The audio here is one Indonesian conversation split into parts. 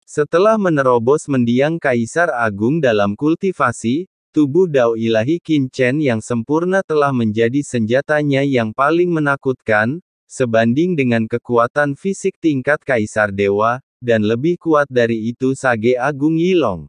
Setelah menerobos mendiang Kaisar Agung dalam kultivasi, tubuh Dao Ilahi Qin Chen yang sempurna telah menjadi senjatanya yang paling menakutkan, sebanding dengan kekuatan fisik tingkat Kaisar Dewa, dan lebih kuat dari itu Sage Agung Yilong.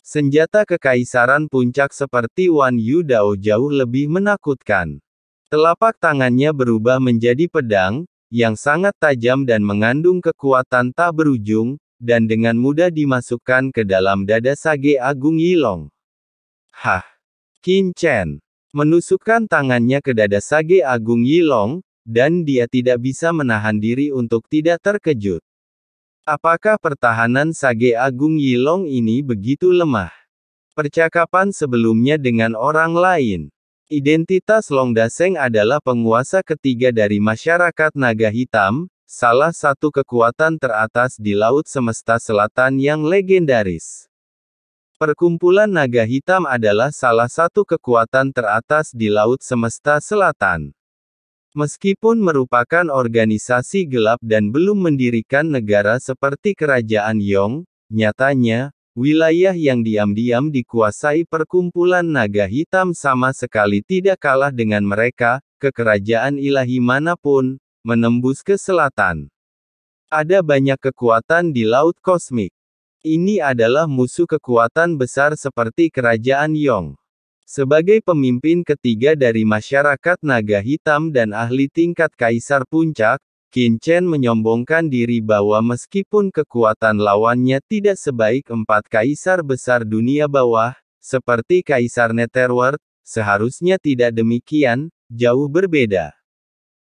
Senjata kekaisaran puncak seperti Wan Yu Dao jauh lebih menakutkan. Telapak tangannya berubah menjadi pedang, yang sangat tajam dan mengandung kekuatan tak berujung, dan dengan mudah dimasukkan ke dalam dada Sage Agung Yilong. Hah! Qin Chen menusukkan tangannya ke dada Sage Agung Yilong, dan dia tidak bisa menahan diri untuk tidak terkejut. Apakah pertahanan Sage Agung Yilong ini begitu lemah? Percakapan sebelumnya dengan orang lain. Identitas Long Daseng adalah penguasa ketiga dari masyarakat naga hitam, salah satu kekuatan teratas di Laut Semesta Selatan yang legendaris. Perkumpulan naga hitam adalah salah satu kekuatan teratas di Laut Semesta Selatan. Meskipun merupakan organisasi gelap dan belum mendirikan negara seperti Kerajaan Yong, nyatanya, wilayah yang diam-diam dikuasai perkumpulan naga hitam sama sekali tidak kalah dengan mereka, ke kerajaan ilahi manapun, menembus ke selatan. Ada banyak kekuatan di Laut Kosmik. Ini adalah musuh kekuatan besar seperti Kerajaan Yong. Sebagai pemimpin ketiga dari masyarakat naga hitam dan ahli tingkat Kaisar Puncak, Qin Chen menyombongkan diri bahwa meskipun kekuatan lawannya tidak sebaik 4 kaisar besar dunia bawah, seperti Kaisar Netherworld, seharusnya tidak demikian, jauh berbeda.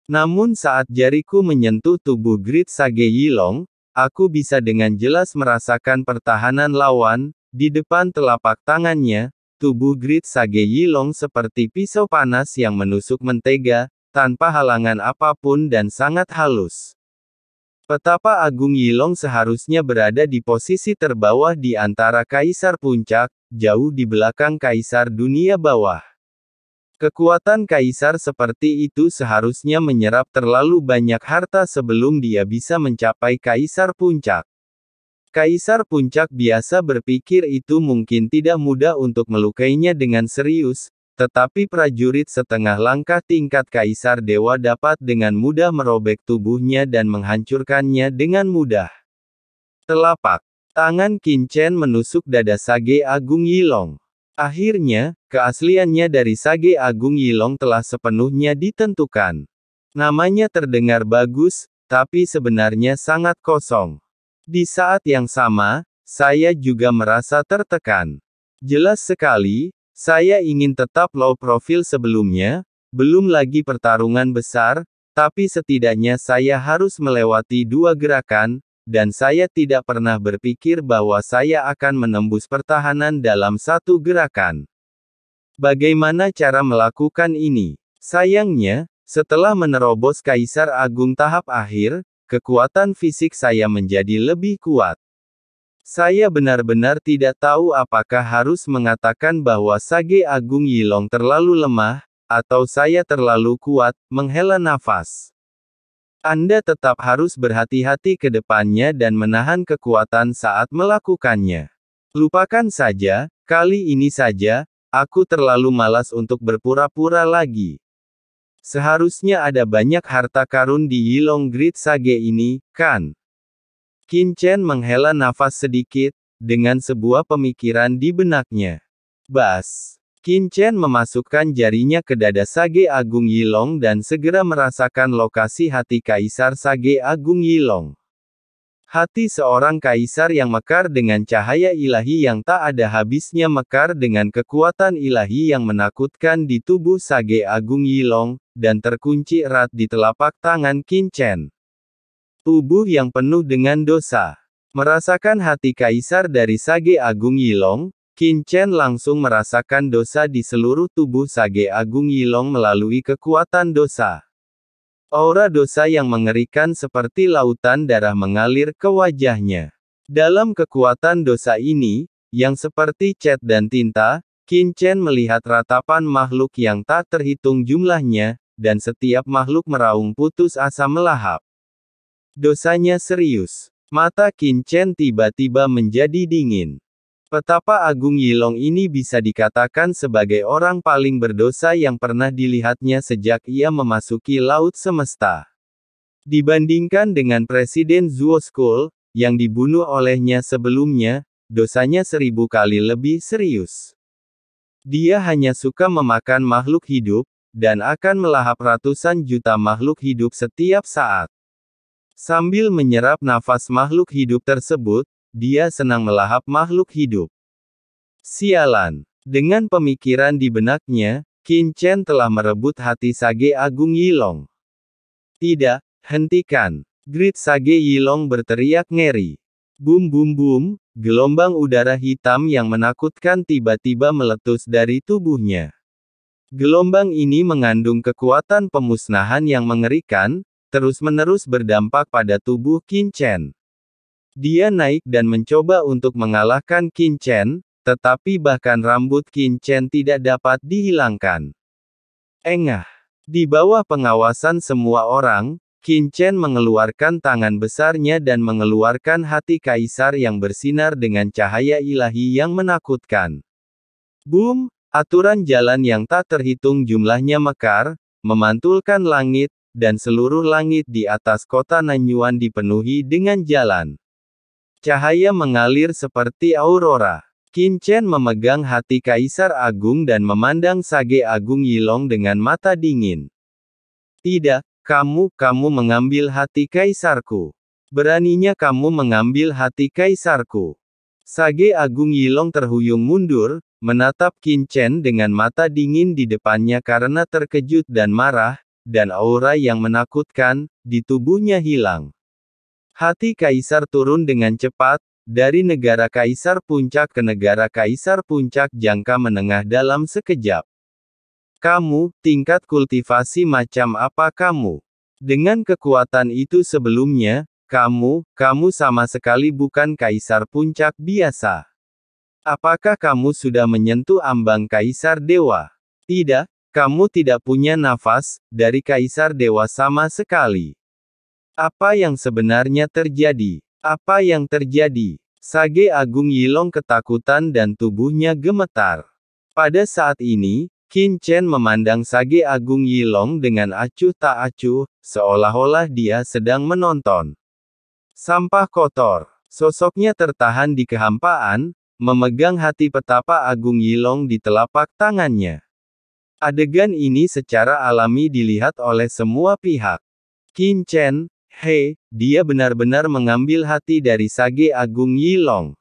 Namun saat jariku menyentuh tubuh Great Sage Yilong, aku bisa dengan jelas merasakan pertahanan lawan, di depan telapak tangannya. Tubuh Great Sage Yilong seperti pisau panas yang menusuk mentega, tanpa halangan apapun dan sangat halus. Petapa Agung Yilong seharusnya berada di posisi terbawah di antara Kaisar Puncak, jauh di belakang Kaisar Dunia Bawah. Kekuatan Kaisar seperti itu seharusnya menyerap terlalu banyak harta sebelum dia bisa mencapai Kaisar Puncak. Kaisar Puncak biasa berpikir itu mungkin tidak mudah untuk melukainya dengan serius, tetapi prajurit setengah langkah tingkat Kaisar Dewa dapat dengan mudah merobek tubuhnya dan menghancurkannya dengan mudah. Telapak tangan Qin Chen menusuk dada Sage Agung Yilong. Akhirnya, keasliannya dari Sage Agung Yilong telah sepenuhnya ditentukan. Namanya terdengar bagus, tapi sebenarnya sangat kosong. Di saat yang sama, saya juga merasa tertekan. Jelas sekali, saya ingin tetap low profile sebelumnya, belum lagi pertarungan besar, tapi setidaknya saya harus melewati 2 gerakan, dan saya tidak pernah berpikir bahwa saya akan menembus pertahanan dalam 1 gerakan. Bagaimana cara melakukan ini? Sayangnya, setelah menerobos Kaisar Agung tahap akhir, kekuatan fisik saya menjadi lebih kuat. Saya benar-benar tidak tahu apakah harus mengatakan bahwa Sage Agung Yilong terlalu lemah, atau saya terlalu kuat, menghela nafas. Anda tetap harus berhati-hati ke depannya dan menahan kekuatan saat melakukannya. Lupakan saja, kali ini saja, aku terlalu malas untuk berpura-pura lagi. Seharusnya ada banyak harta karun di Yilong Great Sage ini, kan? Qin Chen menghela nafas sedikit, dengan sebuah pemikiran di benaknya. Bas! Qin Chen memasukkan jarinya ke dada Sage Agung Yilong dan segera merasakan lokasi hati Kaisar Sage Agung Yilong. Hati seorang kaisar yang mekar dengan cahaya ilahi yang tak ada habisnya mekar dengan kekuatan ilahi yang menakutkan di tubuh Sage Agung Yilong, dan terkunci erat di telapak tangan Qin Chen. Tubuh yang penuh dengan dosa. Merasakan hati kaisar dari Sage Agung Yilong, Qin Chen langsung merasakan dosa di seluruh tubuh Sage Agung Yilong melalui kekuatan dosa. Aura dosa yang mengerikan seperti lautan darah mengalir ke wajahnya. Dalam kekuatan dosa ini, yang seperti cat dan tinta, Qin Chen melihat ratapan makhluk yang tak terhitung jumlahnya, dan setiap makhluk meraung putus asa melahap. Dosanya serius. Mata Qin Chen tiba-tiba menjadi dingin. Petapa Agung Yilong ini bisa dikatakan sebagai orang paling berdosa yang pernah dilihatnya sejak ia memasuki Laut Semesta. Dibandingkan dengan Presiden Zuo School, yang dibunuh olehnya sebelumnya, dosanya 1000 kali lebih serius. Dia hanya suka memakan makhluk hidup, dan akan melahap ratusan juta makhluk hidup setiap saat. Sambil menyerap nafas makhluk hidup tersebut, dia senang melahap makhluk hidup. Sialan. Dengan pemikiran di benaknya, Qin Chen telah merebut hati Sage Agung Yilong. Tidak, hentikan. Grid Sage Yilong berteriak ngeri. Bum bum bum, gelombang udara hitam yang menakutkan tiba-tiba meletus dari tubuhnya. Gelombang ini mengandung kekuatan pemusnahan yang mengerikan, terus-menerus berdampak pada tubuh Qin Chen. Dia naik dan mencoba untuk mengalahkan Qin Chen, tetapi bahkan rambut Qin Chen tidak dapat dihilangkan. Engah. Di bawah pengawasan semua orang, Qin Chen mengeluarkan tangan besarnya dan mengeluarkan hati kaisar yang bersinar dengan cahaya ilahi yang menakutkan. Boom! Aturan jalan yang tak terhitung jumlahnya mekar, memantulkan langit, dan seluruh langit di atas kota Nanyuan dipenuhi dengan jalan. Cahaya mengalir seperti aurora. Qin Chen memegang hati Kaisar Agung dan memandang Sage Agung Yilong dengan mata dingin. Tidak, kamu mengambil hati kaisarku. Beraninya kamu mengambil hati kaisarku. Sage Agung Yilong terhuyung mundur, menatap Qin Chen dengan mata dingin di depannya karena terkejut dan marah, dan aura yang menakutkan di tubuhnya hilang. Hati kaisar turun dengan cepat, dari negara kaisar puncak ke negara kaisar puncak jangka menengah dalam sekejap. Kamu, tingkat kultivasi macam apa kamu? Dengan kekuatan itu sebelumnya, kamu sama sekali bukan kaisar puncak biasa. Apakah kamu sudah menyentuh ambang kaisar dewa? Tidak, kamu tidak punya nafas dari kaisar dewa sama sekali. Apa yang sebenarnya terjadi? Apa yang terjadi? Sage Agung Yilong ketakutan dan tubuhnya gemetar. Pada saat ini, Qin Chen memandang Sage Agung Yilong dengan acuh tak acuh, seolah-olah dia sedang menonton sampah kotor. Sosoknya tertahan di kehampaan, memegang hati petapa Agung Yilong di telapak tangannya. Adegan ini secara alami dilihat oleh semua pihak. Qin Chen, dia benar-benar mengambil hati dari Sage Agung Yilong.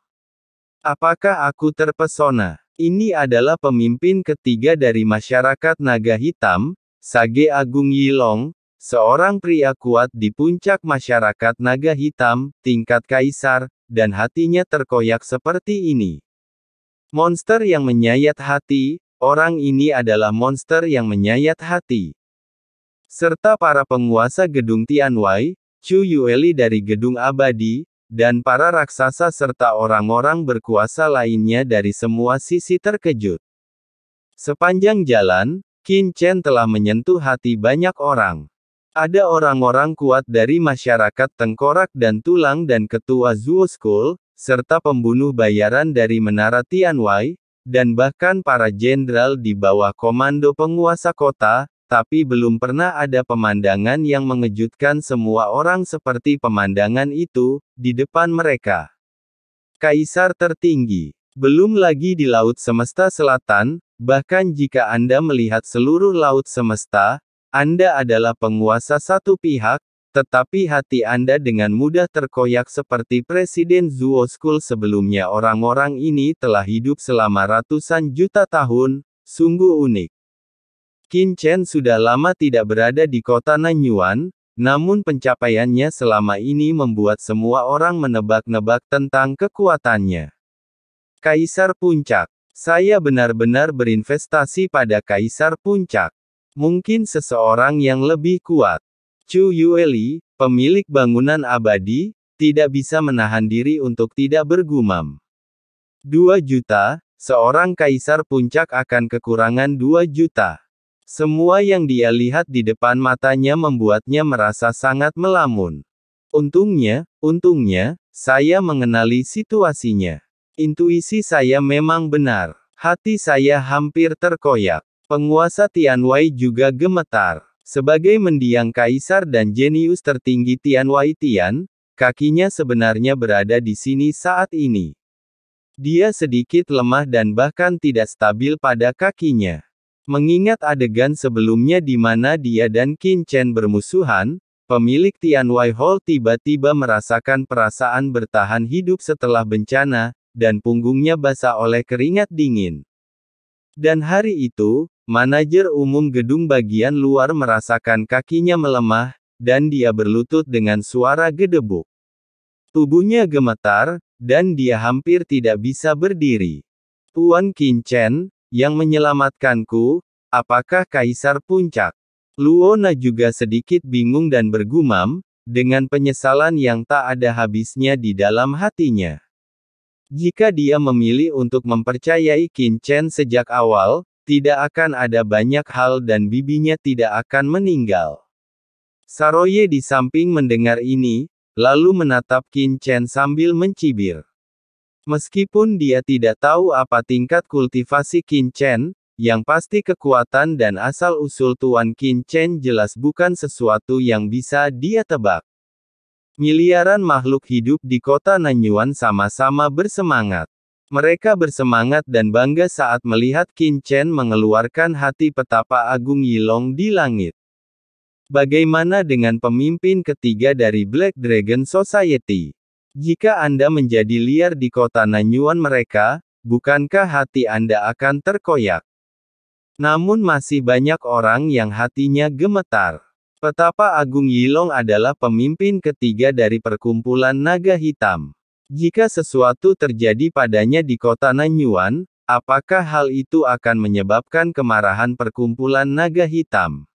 Apakah aku terpesona? Ini adalah pemimpin ketiga dari masyarakat naga hitam, Sage Agung Yilong, seorang pria kuat di puncak masyarakat naga hitam, tingkat kaisar, dan hatinya terkoyak seperti ini. Monster yang menyayat hati, orang ini adalah monster yang menyayat hati. Serta para penguasa gedung Tianwei, Chu Yueli dari gedung abadi, dan para raksasa serta orang-orang berkuasa lainnya dari semua sisi terkejut. Sepanjang jalan, Qin Chen telah menyentuh hati banyak orang. Ada orang-orang kuat dari masyarakat tengkorak dan tulang dan ketua Zuo School, serta pembunuh bayaran dari Menara Tianwei, dan bahkan para jenderal di bawah komando penguasa kota, tapi belum pernah ada pemandangan yang mengejutkan semua orang seperti pemandangan itu, di depan mereka. Kaisar tertinggi. Belum lagi di Laut Semesta Selatan, bahkan jika Anda melihat seluruh Laut Semesta, Anda adalah penguasa satu pihak, tetapi hati Anda dengan mudah terkoyak seperti Presiden Zuo School sebelumnya. Orang-orang ini telah hidup selama ratusan juta tahun, sungguh unik. Qin Chen sudah lama tidak berada di kota Nanyuan, namun pencapaiannya selama ini membuat semua orang menebak-nebak tentang kekuatannya. Kaisar Puncak. Saya benar-benar berinvestasi pada Kaisar Puncak. Mungkin seseorang yang lebih kuat. Chu Yueli, pemilik bangunan abadi, tidak bisa menahan diri untuk tidak bergumam. 2 juta, seorang Kaisar Puncak akan kekurangan 2 juta. Semua yang dia lihat di depan matanya membuatnya merasa sangat melamun. Untungnya, saya mengenali situasinya. Intuisi saya memang benar. Hati saya hampir terkoyak. Penguasa Tianwei juga gemetar. Sebagai mendiang kaisar dan jenius tertinggi Tianwei Tian, kakinya sebenarnya berada di sini saat ini. Dia sedikit lemah dan bahkan tidak stabil pada kakinya. Mengingat adegan sebelumnya di mana dia dan Qin Chen bermusuhan, pemilik Tianwei Hall tiba-tiba merasakan perasaan bertahan hidup setelah bencana, dan punggungnya basah oleh keringat dingin. Dan hari itu, manajer umum gedung bagian luar merasakan kakinya melemah, dan dia berlutut dengan suara gedebuk. Tubuhnya gemetar, dan dia hampir tidak bisa berdiri. Tuan Qin Chen, yang menyelamatkanku, apakah Kaisar Puncak? Luona juga sedikit bingung dan bergumam, dengan penyesalan yang tak ada habisnya di dalam hatinya. Jika dia memilih untuk mempercayai Qin Chen sejak awal, tidak akan ada banyak hal dan bibinya tidak akan meninggal. Saroye di samping mendengar ini, lalu menatap Qin Chen sambil mencibir. Meskipun dia tidak tahu apa tingkat kultivasi Qin Chen, yang pasti kekuatan dan asal-usul Tuan Qin Chen jelas bukan sesuatu yang bisa dia tebak. Miliaran makhluk hidup di kota Nanyuan sama-sama bersemangat. Mereka bersemangat dan bangga saat melihat Qin Chen mengeluarkan hati petapa Agung Yilong di langit. Bagaimana dengan pemimpin ketiga dari Black Dragon Society? Jika Anda menjadi liar di kota Nanyuan mereka, bukankah hati Anda akan terkoyak? Namun masih banyak orang yang hatinya gemetar. Petapa Agung Yilong adalah pemimpin ketiga dari perkumpulan naga hitam. Jika sesuatu terjadi padanya di kota Nanyuan, apakah hal itu akan menyebabkan kemarahan perkumpulan naga hitam?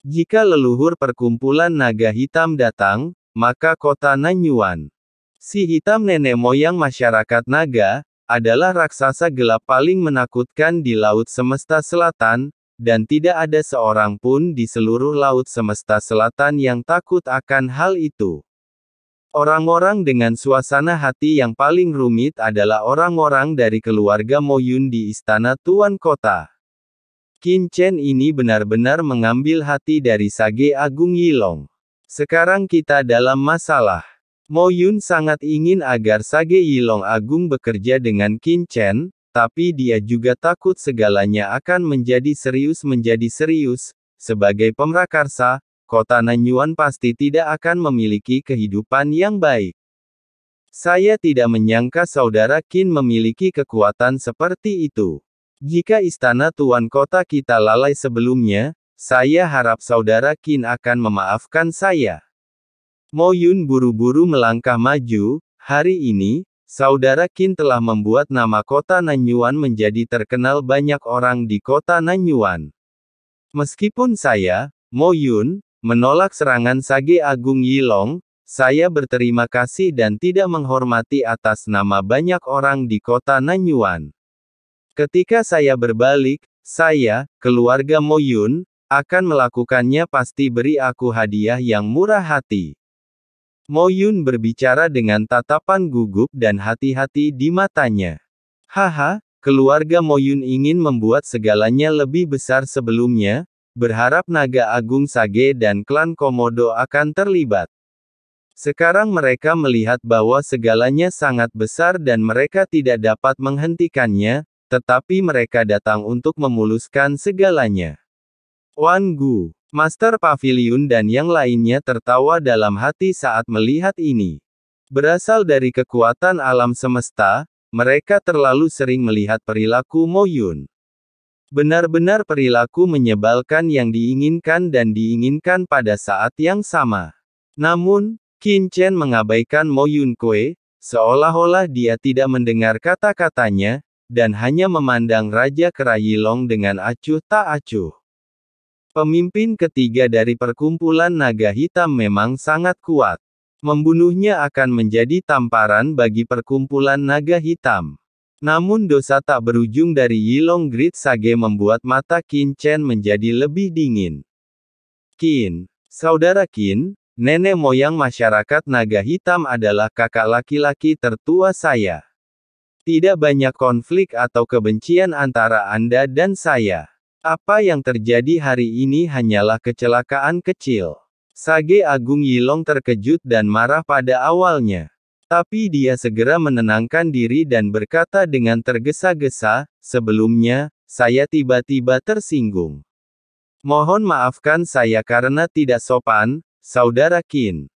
Jika leluhur perkumpulan naga hitam datang, maka kota Nanyuan, si hitam nenek moyang masyarakat naga, adalah raksasa gelap paling menakutkan di Laut Semesta Selatan, dan tidak ada seorang pun di seluruh Laut Semesta Selatan yang takut akan hal itu. Orang-orang dengan suasana hati yang paling rumit adalah orang-orang dari keluarga Mo Yun di Istana Tuan Kota. Qin Chen ini benar-benar mengambil hati dari Sage Agung Yilong. Sekarang kita dalam masalah. Mo Yun sangat ingin agar Sage Yilong Agung bekerja dengan Qin Chen, tapi dia juga takut segalanya akan menjadi serius. Sebagai pemrakarsa, kota Nanyuan pasti tidak akan memiliki kehidupan yang baik. Saya tidak menyangka saudara Qin memiliki kekuatan seperti itu. Jika istana tuan kota kita lalai sebelumnya, saya harap saudara Qin akan memaafkan saya. Mo Yun buru-buru melangkah maju. Hari ini, saudara Qin telah membuat nama kota Nanyuan menjadi terkenal banyak orang di kota Nanyuan. Meskipun saya, Mo Yun, menolak serangan Sage Agung Yilong, saya berterima kasih dan tidak menghormati atas nama banyak orang di kota Nanyuan. Ketika saya berbalik, saya, keluarga Mo Yun, akan melakukannya. Pasti beri aku hadiah yang murah hati. Mo Yun berbicara dengan tatapan gugup dan hati-hati di matanya. Haha, keluarga Mo Yun ingin membuat segalanya lebih besar sebelumnya, berharap Naga Agung Sage dan klan Komodo akan terlibat. Sekarang mereka melihat bahwa segalanya sangat besar dan mereka tidak dapat menghentikannya, tetapi mereka datang untuk memuluskan segalanya. Wan Gu, Master Pavilion dan yang lainnya tertawa dalam hati saat melihat ini. Berasal dari kekuatan alam semesta, mereka terlalu sering melihat perilaku Mo Yun. Benar-benar perilaku menyebalkan yang diinginkan dan diinginkan pada saat yang sama. Namun, Qin Chen mengabaikan Mo Yun Kue, seolah-olah dia tidak mendengar kata-katanya, dan hanya memandang Raja Kera Yilong dengan acuh tak acuh. Pemimpin ketiga dari perkumpulan naga hitam memang sangat kuat. Membunuhnya akan menjadi tamparan bagi perkumpulan naga hitam. Namun dosa tak berujung dari Yilong Great Sage membuat mata Qin Chen menjadi lebih dingin. Qin, saudara Qin, Nenek moyang masyarakat naga hitam adalah kakak laki-laki tertua saya. Tidak banyak konflik atau kebencian antara Anda dan saya. Apa yang terjadi hari ini hanyalah kecelakaan kecil. Sage Agung Yilong terkejut dan marah pada awalnya. Tapi dia segera menenangkan diri dan berkata dengan tergesa-gesa, sebelumnya, saya tiba-tiba tersinggung. Mohon maafkan saya karena tidak sopan, Saudara Qin.